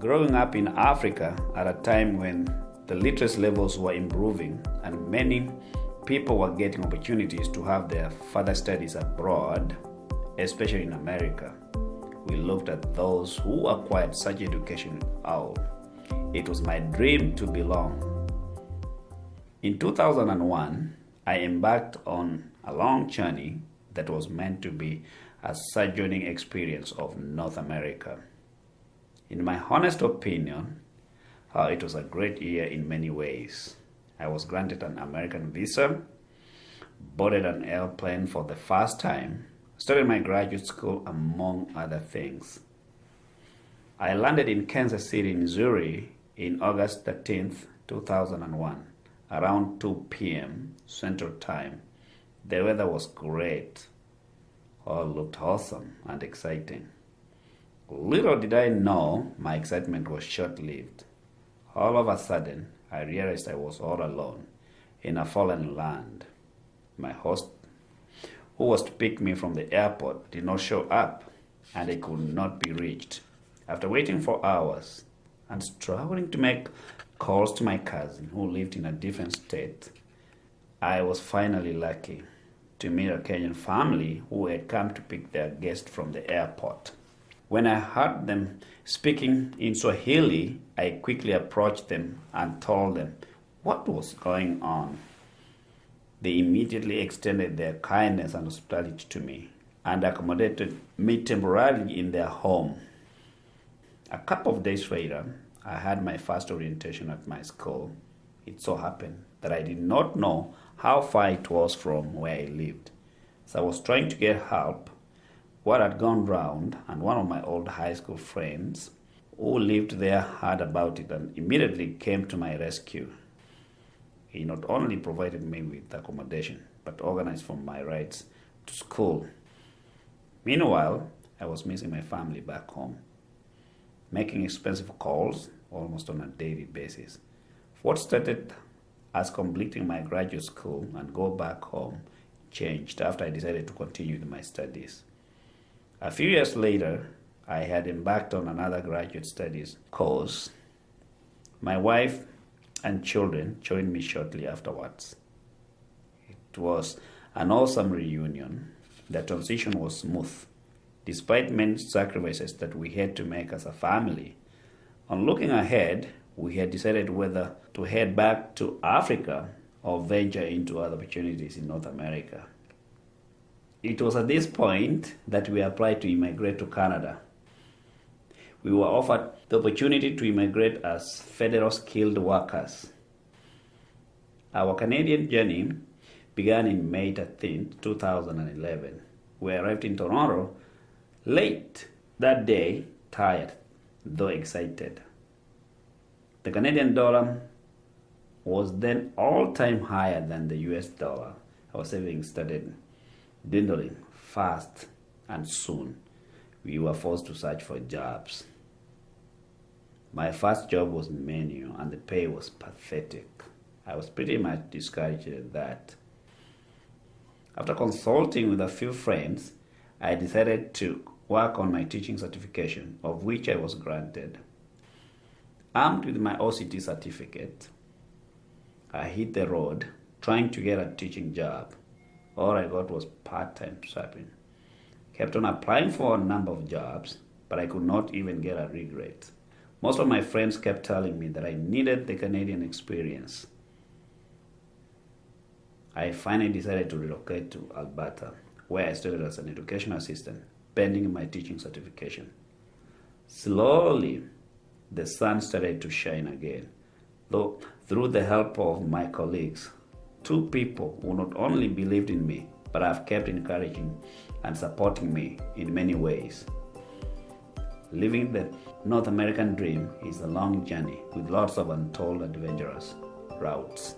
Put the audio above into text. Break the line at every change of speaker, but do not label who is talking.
Growing up in Africa at a time when the literacy levels were improving and many people were getting opportunities to have their further studies abroad, especially in America, we looked at those who acquired such education. It was my dream to belong. In 2001, I embarked on a long journey that was meant to be a sojourning experience of North America. In my honest opinion, it was a great year in many ways. I was granted an American visa, boarded an airplane for the first time, started my graduate school, among other things. I landed in Kansas City, Missouri in August 13th, 2001, around 2 p.m. Central Time. The weather was great. All looked awesome and exciting. Little did I know my excitement was short-lived. All of a sudden, I realized I was all alone in a foreign land. My host, who was to pick me from the airport, did not show up, and I could not be reached. After waiting for hours and struggling to make calls to my cousin who lived in a different state, I was finally lucky to meet a Kenyan family who had come to pick their guest from the airport. When I heard them speaking in Swahili, I quickly approached them and told them what was going on. They immediately extended their kindness and hospitality to me and accommodated me temporarily in their home. A couple of days later, I had my first orientation at my school. It so happened that I did not know how far it was from where I lived. So I was trying to get help. What had gone round, and one of my old high school friends who lived there heard about it and immediately came to my rescue. He not only provided me with accommodation, but organized for my rides to school. Meanwhile, I was missing my family back home, making expensive calls almost on a daily basis. What started as completing my graduate school and go back home changed after I decided to continue with my studies. A few years later, I had embarked on another graduate studies course. My wife and children joined me shortly afterwards. It was an awesome reunion. The transition was smooth, despite many sacrifices that we had to make as a family. On looking ahead, we had decided whether to head back to Africa or venture into other opportunities in North America. It was at this point that we applied to immigrate to Canada. We were offered the opportunity to immigrate as federal skilled workers. Our Canadian journey began in May 13, 2011. We arrived in Toronto late that day, tired, though excited. The Canadian dollar was then all-time higher than the US dollar. Our savings started dwindling fast, and soon we were forced to search for jobs. My first job was menial and the pay was pathetic. I was pretty much discouraged at that. After consulting with a few friends, I decided to work on my teaching certification, of which I was granted. Armed with my OCT certificate, I hit the road trying to get a teaching job. All I got was part-time shopping. Kept on applying for a number of jobs, but I could not even get a regret. Most of my friends kept telling me that I needed the Canadian experience. I finally decided to relocate to Alberta, where I started as an education assistant, pending my teaching certification. Slowly, the sun started to shine again, though through the help of my colleagues. Two people who not only believed in me, but have kept encouraging and supporting me in many ways. Living the North American dream is a long journey with lots of untold adventurous routes.